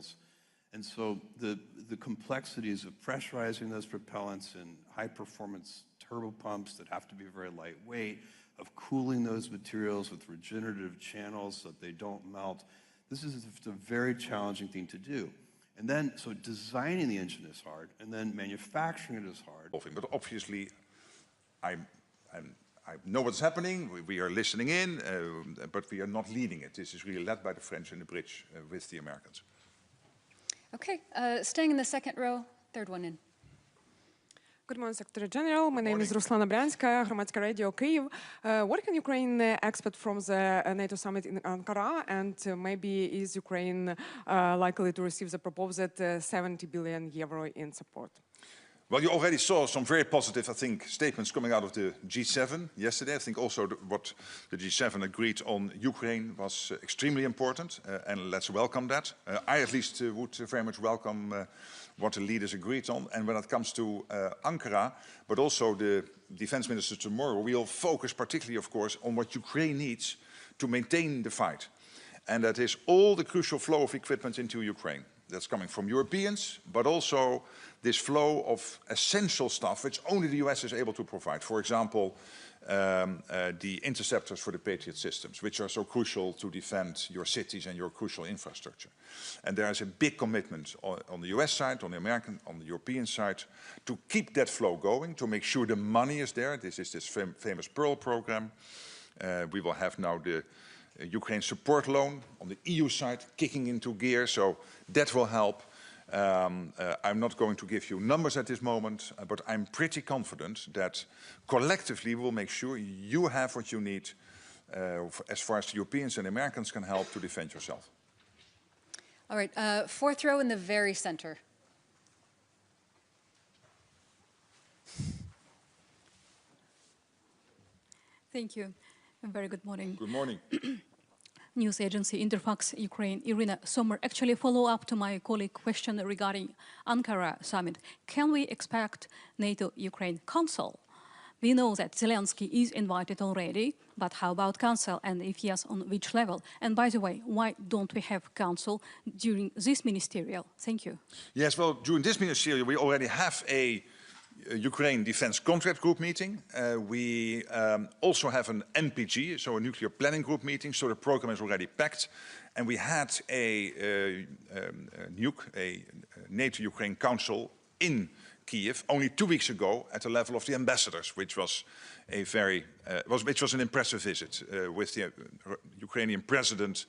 materials. And so the complexities of pressurizing those propellants in high-performance turbopumps that have to be very lightweight, of cooling those materials with regenerative channels so that they don't melt, this is a very challenging thing to do. And then, so designing the engine is hard, and then manufacturing it is hard. But obviously, I know what's happening, we are listening in, but we are not leading it. This is really led by the French and the British with the Americans. Okay, staying in the second row, third one in. Good morning, Secretary General. My name is Ruslana Bryanska, Громадське Radio Kyiv. What can Ukraine expect from the NATO summit in Ankara? And maybe is Ukraine likely to receive the proposed 70 billion euro in support? Well, you already saw some very positive, I think, statements coming out of the G7 yesterday. I think also what the G7 agreed on Ukraine was extremely important, and let's welcome that. I at least would very much welcome what the leaders agreed on. And when it comes to Ankara, but also the defense ministers tomorrow, we'll focus particularly, of course, on what Ukraine needs to maintain the fight. And that is all the crucial flow of equipment into Ukraine. That's coming from Europeans, but also this flow of essential stuff which only the US is able to provide. For example, the interceptors for the Patriot systems, which are so crucial to defend your cities and your crucial infrastructure. And there is a big commitment on the US side, on the American, on the European side, to keep that flow going, to make sure the money is there. This is this famous Pearl program. We will have now the Ukraine support loan on the EU side kicking into gear, so that will help. I'm not going to give you numbers at this moment, but I'm pretty confident that collectively we'll make sure you have what you need as far as the Europeans and Americans can help to defend yourself. All right, fourth row in the very center. Thank you. A very good morning. Good morning. News agency Interfax Ukraine, Irina Sommer. Actually, follow up to my colleague question regarding Ankara summit. Can we expect NATO-Ukraine Council? We know that Zelensky is invited already, but how about Council, and if yes, on which level? And by the way, why don't we have Council during this ministerial? Thank you. Yes, well, during this ministerial, we already have a Ukraine Defense Contract Group meeting. We also have an NPG, so a Nuclear Planning Group meeting, so the program is already packed. And we had a NATO-Ukraine Council in Kyiv only 2 weeks ago at the level of the ambassadors, which was a very, which was an impressive visit with the Ukrainian president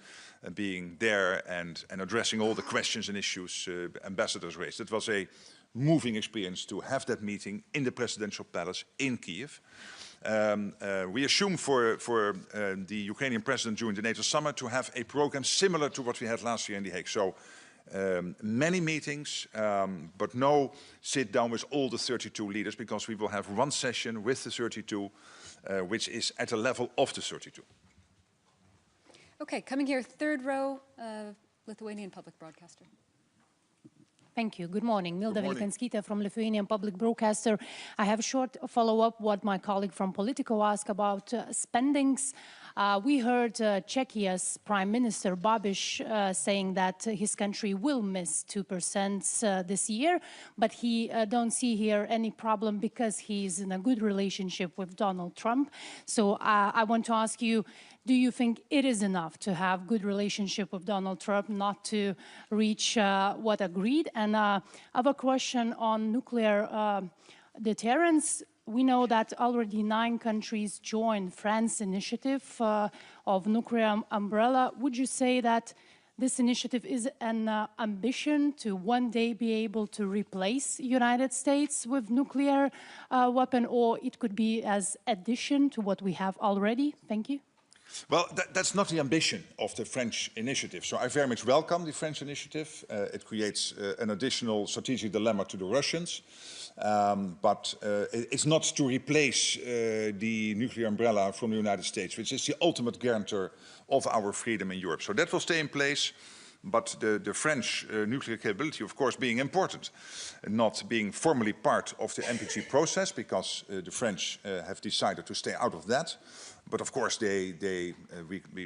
being there and addressing all the questions and issues ambassadors raised. It was a moving experience to have that meeting in the presidential palace in Kyiv. We assume for the Ukrainian president during the NATO summit to have a program similar to what we had last year in The Hague. So many meetings, but no sit down with all the 32 leaders, because we will have one session with the 32, which is at the level of the 32. Okay, coming here, third row, Lithuanian public broadcaster. Thank you. Good morning. Milda Vilkanskita from Lithuanian Public Broadcaster. I have a short follow-up what my colleague from Politico asked about spendings. We heard Czechia's Prime Minister Babiš saying that his country will miss 2% this year, but he don't see here any problem because he's in a good relationship with Donald Trump. So I want to ask you, do you think it is enough to have good relationship with Donald Trump not to reach what agreed? And I have a question on nuclear deterrence. We know that already 9 countries joined France's initiative of nuclear umbrella. Would you say that this initiative is an ambition to one day be able to replace United States with nuclear weapon, or it could be as addition to what we have already? Thank you. Well, that's not the ambition of the French initiative. So I very much welcome the French initiative. It creates an additional strategic dilemma to the Russians. But it's not to replace the nuclear umbrella from the United States, which is the ultimate guarantor of our freedom in Europe. So that will stay in place. but the French nuclear capability, of course, being important, not being formally part of the NPT process, because the French have decided to stay out of that. But of course, we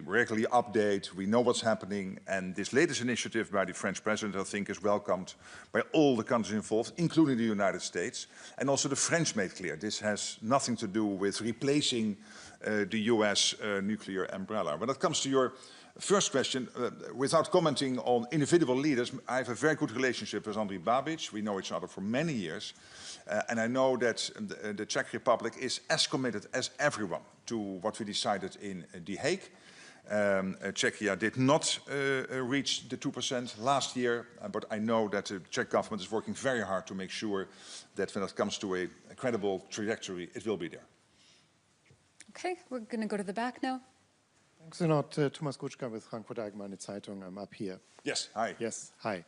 regularly update, we know what's happening, and this latest initiative by the French president, I think, is welcomed by all the countries involved, including the United States. And also the French made clear this has nothing to do with replacing the US nuclear umbrella. When it comes to your first question, without commenting on individual leaders, I have a very good relationship with Andrej Babiš. We know each other for many years. And I know that the Czech Republic is as committed as everyone to what we decided in The Hague. Czechia did not reach the 2% last year, but I know that the Czech government is working very hard to make sure that when it comes to a credible trajectory, it will be there. Okay, we're going to go to the back now. Thanks a lot, Thomas Kutschka with Frankfurt Allgemeine Zeitung. I'm up here. Yes, hi. Yes, hi.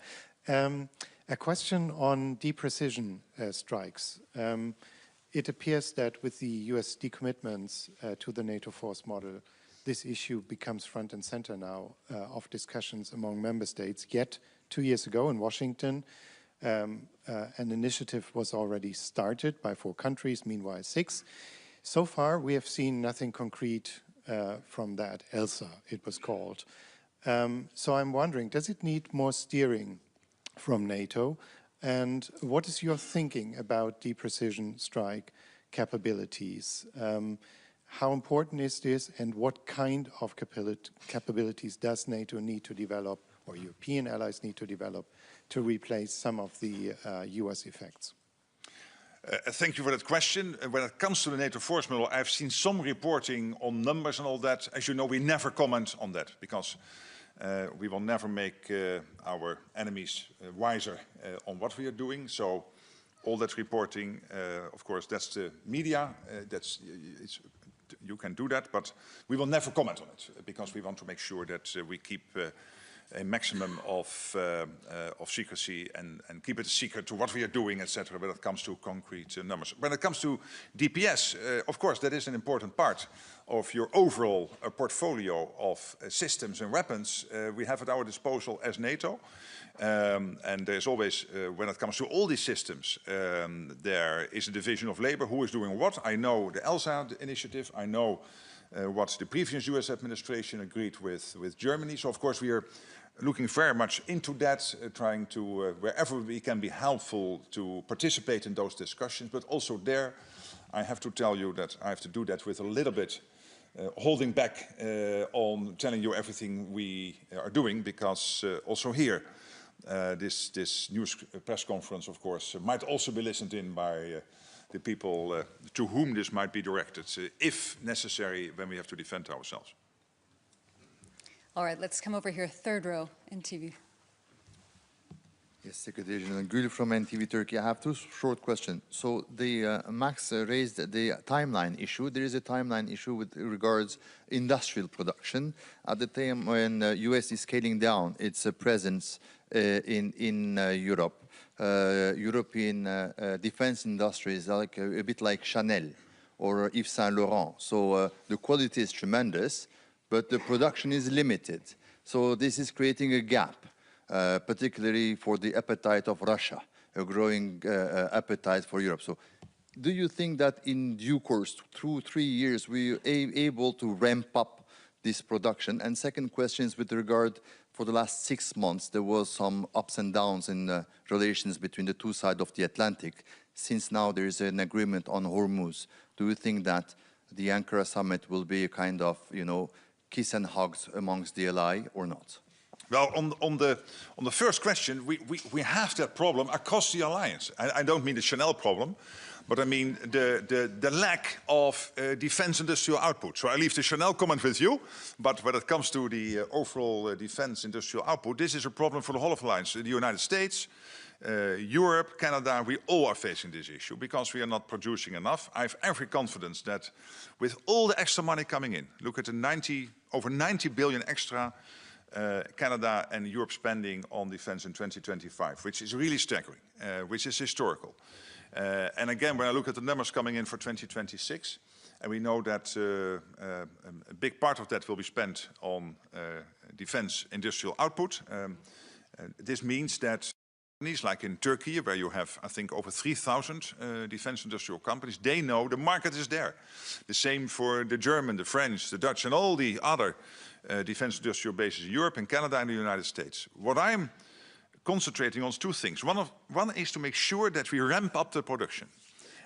A question on deprecision strikes. It appears that with the US decommitments to the NATO force model, this issue becomes front and center now of discussions among member states. Yet, 2 years ago in Washington, an initiative was already started by 4 countries, meanwhile 6. So far, we have seen nothing concrete from that. ELSA, it was called. So I'm wondering, does it need more steering from NATO? And what is your thinking about deprecision strike capabilities? How important is this, and what kind of capabilities does NATO need to develop, or European allies need to develop, to replace some of the US effects? Thank you for that question. When it comes to the NATO force model, I've seen some reporting on numbers and all that. As you know, we never comment on that, because we will never make our enemies wiser on what we are doing. So all that reporting, of course, that's the media. You can do that, but we will never comment on it, because we want to make sure that we keep a maximum of secrecy and keep it a secret to what we are doing, etc., when it comes to concrete numbers. When it comes to DPS, of course, that is an important part of your overall portfolio of systems and weapons we have at our disposal as NATO. And there's always, when it comes to all these systems, there is a division of labor, who is doing what. I know the ELSA initiative, I know what the previous US administration agreed with Germany. So of course we are looking very much into that, trying to, wherever we can be helpful, to participate in those discussions. But also there, I have to tell you that I have to do that with a little bit holding back on telling you everything we are doing, because also here, this news press conference, of course, might also be listened in by the people to whom this might be directed, if necessary, when we have to defend ourselves. All right, let's come over here, third row, NTV. Yes, Secretary General Gül from NTV Turkey. I have 2 short questions. So Max raised the timeline issue. There is a timeline issue with regards industrial production. At the time when the US is scaling down its presence in Europe, European defense industries are like a bit like Chanel or Yves Saint Laurent. So the quality is tremendous, but the production is limited. So this is creating a gap, particularly for the appetite of Russia, a growing appetite for Europe. So do you think that in due course, 2-3 years, we are able to ramp up this production? And second question is with regard, for the last 6 months, there was some ups and downs in relations between the 2 sides of the Atlantic. Since now there is an agreement on Hormuz, do you think that the Ankara summit will be a kind of, kiss and hugs amongst the ally or not? Well, on the first question, we have that problem across the alliance. I don't mean the Chanel problem, but I mean the lack of defense industrial output. So I leave the Chanel comment with you, but when it comes to the overall defense industrial output, this is a problem for the whole of the alliance. The United States, Europe, Canada, we all are facing this issue because we are not producing enough. I have every confidence that with all the extra money coming in, look at the over 90 billion extra Canada and Europe spending on defense in 2025, which is really staggering, which is historical. And again, when I look at the numbers coming in for 2026, And we know that a big part of that will be spent on defense industrial output. This means that companies like in Turkey, where you have, I think, over 3,000 defense industrial companies, they know the market is there. The same for the German, the French, the Dutch, and all the other defense industrial bases in Europe and Canada and the United States. What I'm concentrating on is two things. One is to make sure that we ramp up the production.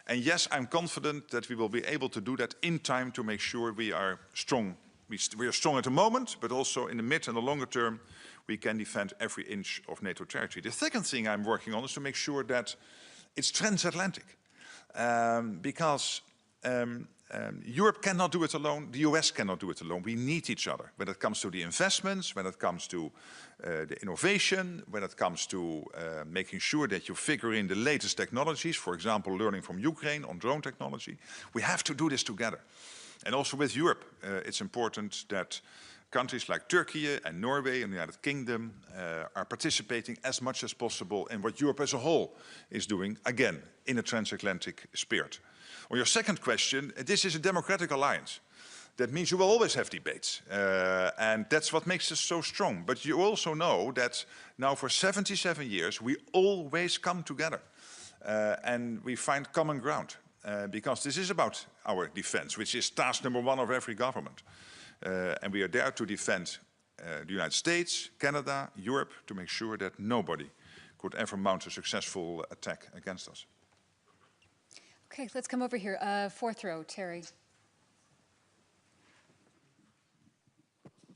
And yes, I'm confident that we will be able to do that in time to make sure we are strong. We are strong at the moment, but also in the mid and the longer term, we can defend every inch of NATO territory. The second thing I'm working on is to make sure that it's transatlantic. Because Europe cannot do it alone, the US cannot do it alone. We need each other when it comes to the investments, when it comes to the innovation, when it comes to making sure that you figure in the latest technologies, for example, learning from Ukraine on drone technology. We have to do this together. And also with Europe, it's important that countries like Turkey and Norway and the United Kingdom are participating as much as possible in what Europe as a whole is doing, again, in a transatlantic spirit. On your second question, this is a democratic alliance. That means you will always have debates. And that's what makes us so strong. But you also know that now for 77 years, we always come together. And we find common ground. Because this is about our defense, which is task number one of every government. And we are there to defend the United States, Canada, Europe, to make sure that nobody could ever mount a successful attack against us. Okay, let's come over here. Fourth row, Terry.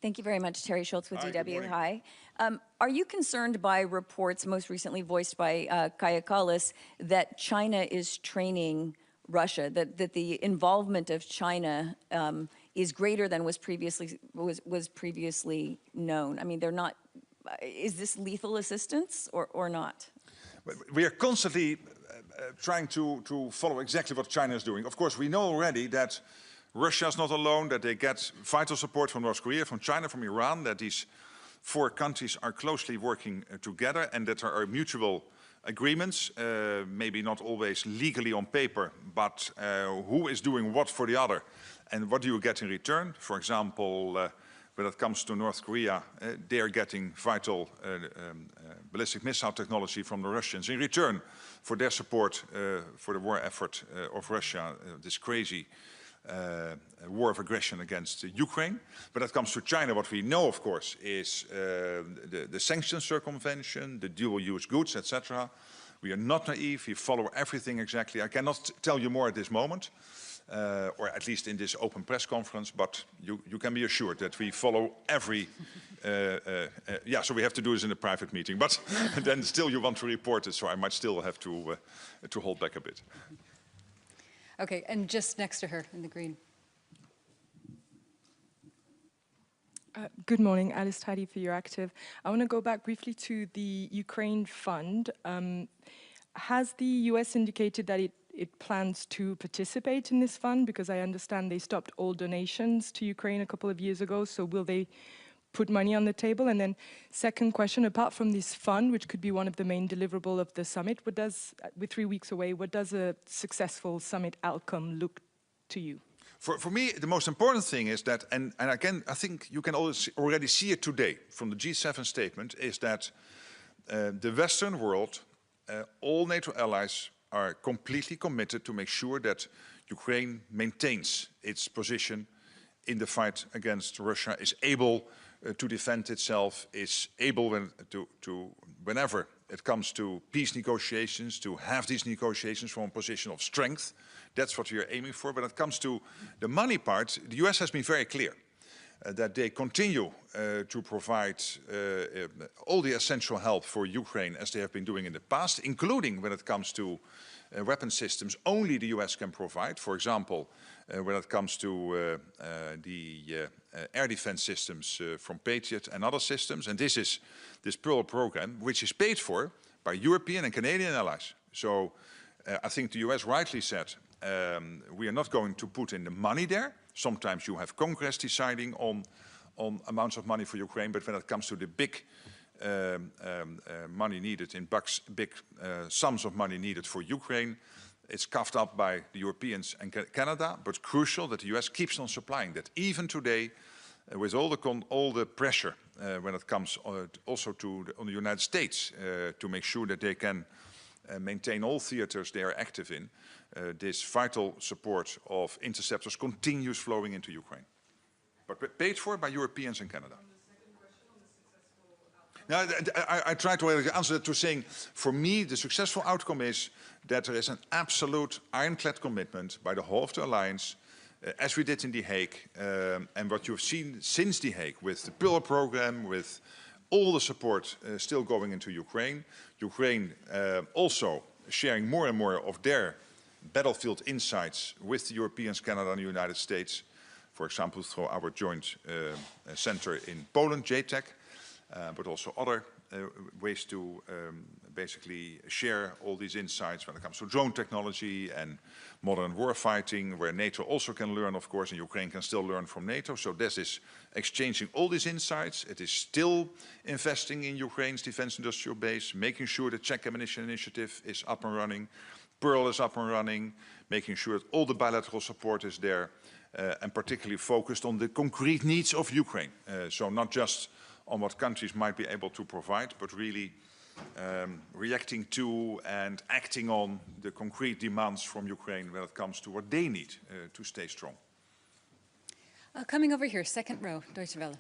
Thank you very much, Terry Schultz with Hi, DW. Hi. Are you concerned by reports most recently voiced by Kaja Kallas that China is training Russia, that the involvement of China is greater than was previously known? I mean, they're not. Is this lethal assistance or not? We are constantly trying to follow exactly what China is doing. Of course, we know already that Russia is not alone, that they get vital support from North Korea, from China, from Iran, that these four countries are closely working together, and that there are mutual agreements, maybe not always legally on paper, but who is doing what for the other, and what do you get in return? For example, when it comes to North Korea, they are getting vital ballistic missile technology from the Russians in return for their support for the war effort of Russia, this crazy war of aggression against Ukraine. When it comes to China, what we know, of course, is the sanctions circumvention, the dual-use goods, etc. We are not naive. We follow everything exactly. I cannot tell you more at this moment, or at least in this open press conference, but you can be assured that we follow every... yeah, so we have to do this in a private meeting, but then still you want to report it, so I might still have to hold back a bit. Okay, and just next to her in the green. Good morning, Alice Tidy for Euractiv. I want to go back briefly to the Ukraine fund. Has the US indicated that it plans to participate in this fund? Because I understand they stopped all donations to Ukraine a couple of years ago, so will they put money on the table? And then second question, apart from this fund, which could be one of the main deliverables of the summit, what does, with 3 weeks away, what does a successful summit outcome look to you? For me, the most important thing is that, and again, I think you can already see it today from the G7 statement, is that the Western world, all NATO allies are completely committed to make sure that Ukraine maintains its position in the fight against Russia, is able to defend itself, is able whenever it comes to peace negotiations, to have these negotiations from a position of strength. That's what we are aiming for. When it comes to the money part, the US has been very clear that they continue to provide all the essential help for Ukraine as they have been doing in the past, including when it comes to weapon systems only the US can provide. For example, when it comes to the air defense systems from Patriot and other systems. And this is this Pearl program, which is paid for by European and Canadian allies. So I think the US rightly said, we are not going to put in the money there. Sometimes you have Congress deciding on amounts of money for Ukraine, but when it comes to the big money needed in bucks, big sums of money needed for Ukraine, It's coughed up by the Europeans and Canada, but crucial that the US keeps on supplying that. Even today, with all the pressure when it comes also on the United States to make sure that they can maintain all theaters they are active in, this vital support of interceptors continues flowing into Ukraine, but paid for by Europeans and Canada. Now, I tried to answer that to saying, for me, the successful outcome is that there is an absolute ironclad commitment by the whole of the alliance, as we did in The Hague, and what you've seen since The Hague with the Pillar program, with all the support still going into Ukraine. Ukraine also sharing more and more of their battlefield insights with the Europeans, Canada and the United States, for example, through our joint center in Poland, JTEC, but also other ways to basically share all these insights when it comes to drone technology and modern warfighting, where NATO also can learn, of course, and Ukraine can still learn from NATO. So this is exchanging all these insights. It is still investing in Ukraine's defense industrial base, making sure the Czech ammunition initiative is up and running, Pearl is up and running, making sure that all the bilateral support is there, and particularly focused on the concrete needs of Ukraine. So not just on what countries might be able to provide, but really reacting to and acting on the concrete demands from Ukraine when it comes to what they need to stay strong. Coming over here, second row, Deutsche Welle.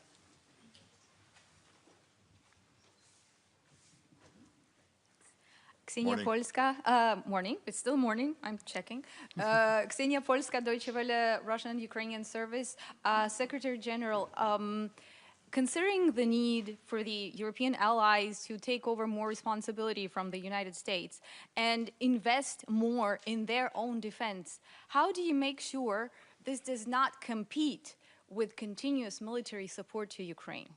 Ksenia Polska, morning, it's still morning, I'm checking. Ksenia Polska, Deutsche Welle, Russian and Ukrainian Service. Secretary General, considering the need for the European allies to take over more responsibility from the United States and invest more in their own defense, how do you make sure this does not compete with continuous military support to Ukraine?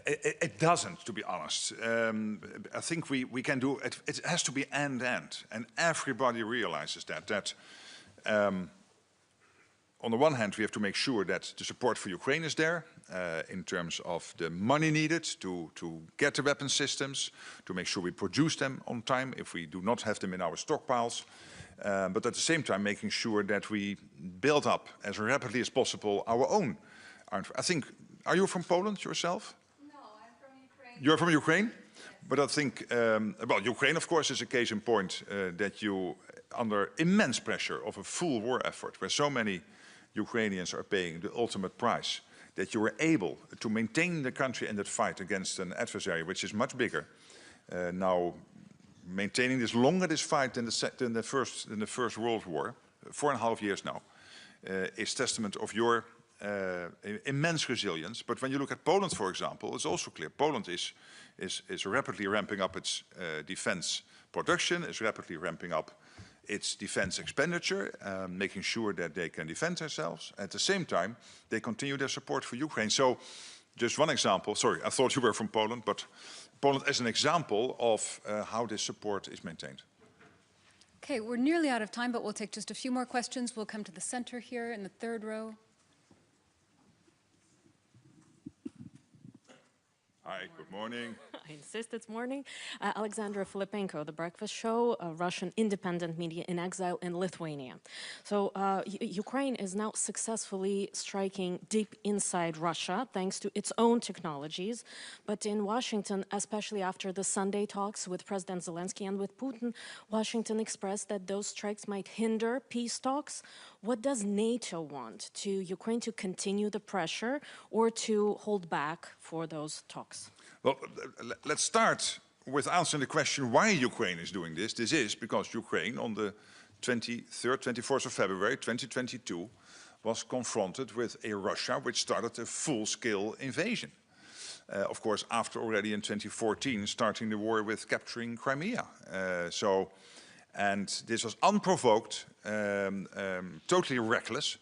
It doesn't, to be honest. I think we can do it. It has to be end-end, and everybody realizes that. On the one hand, we have to make sure that the support for Ukraine is there in terms of the money needed to get the weapon systems, to make sure we produce them on time if we do not have them in our stockpiles. But at the same time, making sure that we build up as rapidly as possible our own. I think, are you from Poland yourself? No, I'm from Ukraine. You're from Ukraine? Yes. But I think, well, Ukraine, of course, is a case in point that you, under immense pressure of a full war effort, where so many Ukrainians are paying the ultimate price, that you were able to maintain the country in that fight against an adversary which is much bigger. Now, maintaining this longer this fight than the First World War, 4.5 years now, is testament of your immense resilience. But when you look at Poland, for example, it's also clear Poland is rapidly ramping up its defense production, is rapidly ramping up its defense expenditure, making sure that they can defend themselves. At the same time, they continue their support for Ukraine. So, just one example, sorry, I thought you were from Poland, but Poland is an example of how this support is maintained. Okay, we're nearly out of time, but we'll take just a few more questions. We'll come to the center here in the third row. Hi, good morning. I insist it's morning. Alexandra Filipenko, The Breakfast Show, a Russian independent media in exile in Lithuania. So Ukraine is now successfully striking deep inside Russia thanks to its own technologies. But in Washington, especially after the Sunday talks with President Zelensky and with Putin, Washington expressed that those strikes might hinder peace talks. What does NATO want? To Ukraine to continue the pressure or to hold back for those talks? Well, let's start with answering the question why Ukraine is doing this. This is because Ukraine, on the 23rd, 24th of February 2022, was confronted with a Russia which started a full-scale invasion. Of course, after already in 2014 starting the war with capturing Crimea. And this was unprovoked, totally reckless.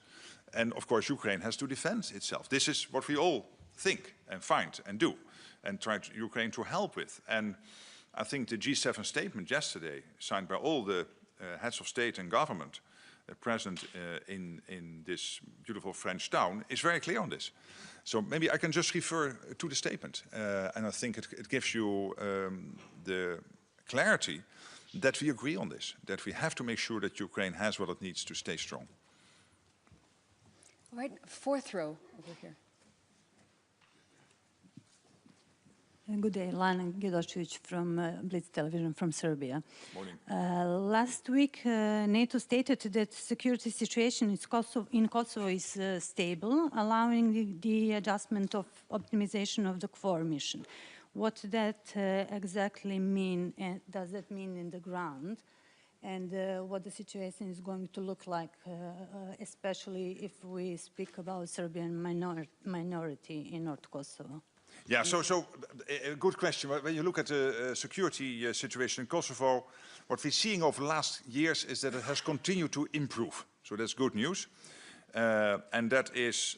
And of course, Ukraine has to defend itself. This is what we all think and find and do, and try Ukraine to help with. And I think the G7 statement yesterday, signed by all the heads of state and government present in this beautiful French town, is very clear on this. So maybe I can just refer to the statement. And I think it gives you the clarity that we agree on this, that we have to make sure that Ukraine has what it needs to stay strong. All right, fourth row over here. Good day, Lana Gidošević from Blitz Television from Serbia. Morning. Last week, NATO stated that security situation in Kosovo is stable, allowing the adjustment of optimization of the KFOR mission. What does that exactly mean? Does that mean in the ground? And what the situation is going to look like, especially if we speak about Serbian minority in North Kosovo? Yeah, so a good question. When you look at the security situation in Kosovo, what we're seeing over the last years is that it has continued to improve. So that's good news. And that is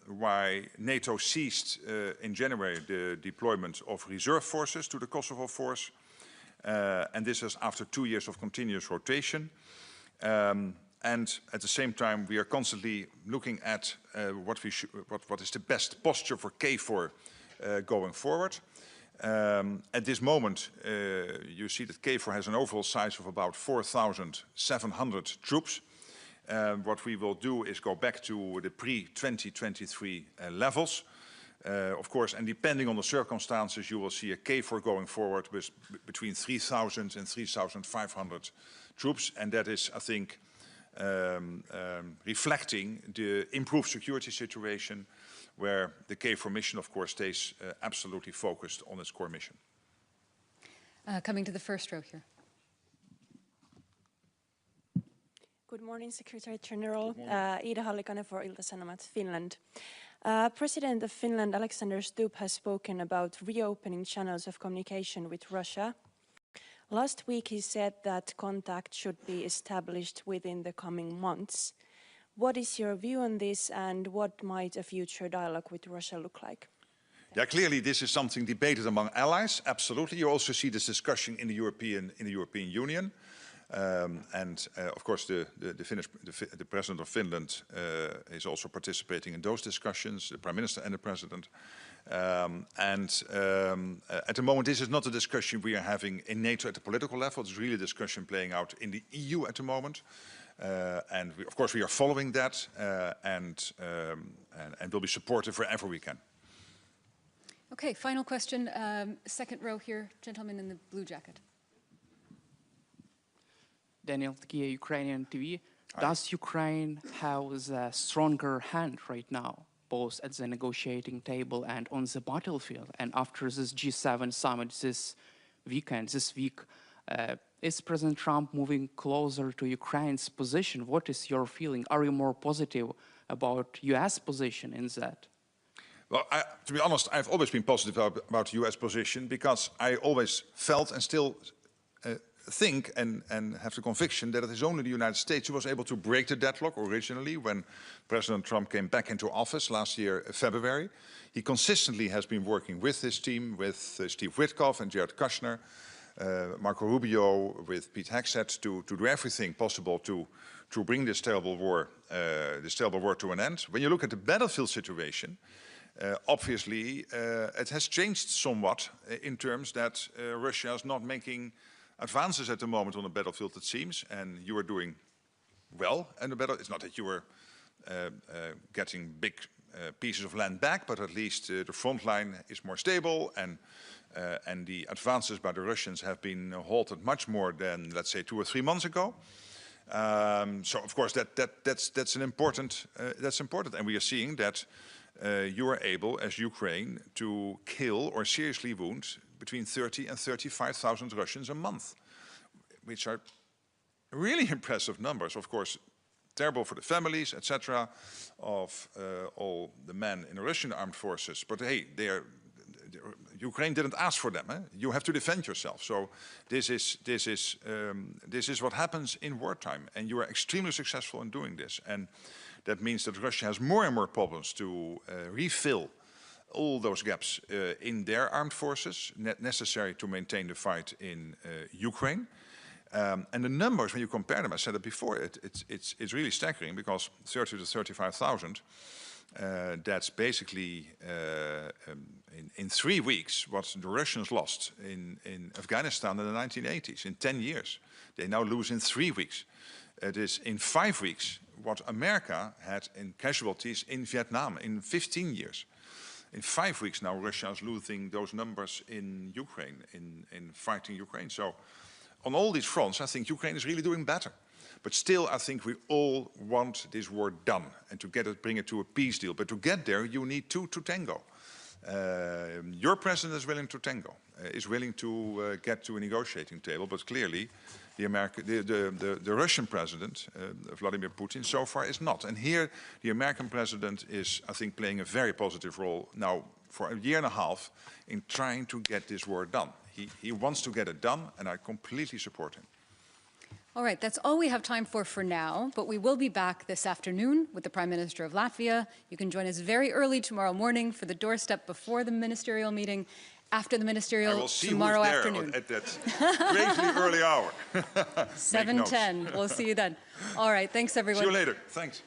why NATO ceased in January the deployment of reserve forces to the Kosovo force. And this is after 2 years of continuous rotation. And at the same time, we are constantly looking at what is the best posture for KFOR going forward. At this moment, you see that KFOR has an overall size of about 4,700 troops. What we will do is go back to the pre-2023 levels. Of course, and depending on the circumstances, you will see a KFOR going forward with between 3,000 and 3,500 troops. And that is, I think, reflecting the improved security situation, where the KFOR mission, of course, stays absolutely focused on its core mission. Coming to the first row here. Good morning, Secretary General. Ida Hallikainen for Ilta-Sanomat, Finland. President of Finland, Alexander Stubb, has spoken about reopening channels of communication with Russia. Last week, he said that contact should be established within the coming months. What is your view on this, and what might a future dialogue with Russia look like? Yeah, clearly this is something debated among allies. Absolutely, you also see this discussion in the European Union, and of course the president of Finland is also participating in those discussions, the Prime Minister and the President. At the moment, this is not a discussion we are having in NATO at the political level. It's really a discussion playing out in the EU at the moment. And of course, we are following that and will be supportive wherever we can. Okay, final question. Second row here, gentleman in the blue jacket. Daniel Tkia, Ukrainian TV. Does Ukraine have a stronger hand right now, both at the negotiating table and on the battlefield? And after this G7 summit this week, is President Trump moving closer to Ukraine's position? What is your feeling? Are you more positive about US position in that? Well, to be honest, I've always been positive about the US position, because I always felt and still think and have the conviction that it is only the United States who was able to break the deadlock originally when President Trump came back into office last year, February. He consistently has been working with his team, with Steve Witkoff and Jared Kushner, Marco Rubio, with Pete Hegseth, to do everything possible to bring this terrible war to an end. When you look at the battlefield situation, obviously it has changed somewhat in terms that Russia is not making advances at the moment on the battlefield, it seems, and you are doing well in the battle. It's not that you are getting big pieces of land back, but at least the front line is more stable, and the advances by the Russians have been halted much more than, let's say, 2 or 3 months ago. So, of course, that's important, and we are seeing that you are able, as Ukraine, to kill or seriously wound between 30 and 35,000 Russians a month, which are really impressive numbers. Of course, terrible for the families, etc., of all the men in the Russian armed forces. But hey, Ukraine didn't ask for them. Eh? You have to defend yourself. So this is what happens in wartime, and you are extremely successful in doing this. And that means that Russia has more and more problems to refill all those gaps in their armed forces necessary to maintain the fight in Ukraine. And the numbers, when you compare them, I said it before, it's really staggering, because 30 to 35,000 That's basically in 3 weeks what the Russians lost in Afghanistan in the 1980s, in 10 years. They now lose in 3 weeks. It is in 5 weeks what America had in casualties in Vietnam in 15 years. In 5 weeks now, Russia is losing those numbers in Ukraine, in fighting Ukraine. So on all these fronts, I think Ukraine is really doing better. But still, I think we all want this war done and to bring it to a peace deal. But to get there, you need two to tango. Your president is willing to tango, is willing to get to a negotiating table, but clearly the Russian president, Vladimir Putin, so far is not. And here the American president is, I think, playing a very positive role now for a year and a half in trying to get this war done. He wants to get it done, and I completely support him. All right, that's all we have time for now, but we will be back this afternoon with the Prime Minister of Latvia. You can join us very early tomorrow morning for the doorstep before the ministerial meeting, after the ministerial tomorrow afternoon. I will see who's there at that crazy early hour. 7:10, we'll see you then. All right, thanks everyone. See you later, thanks.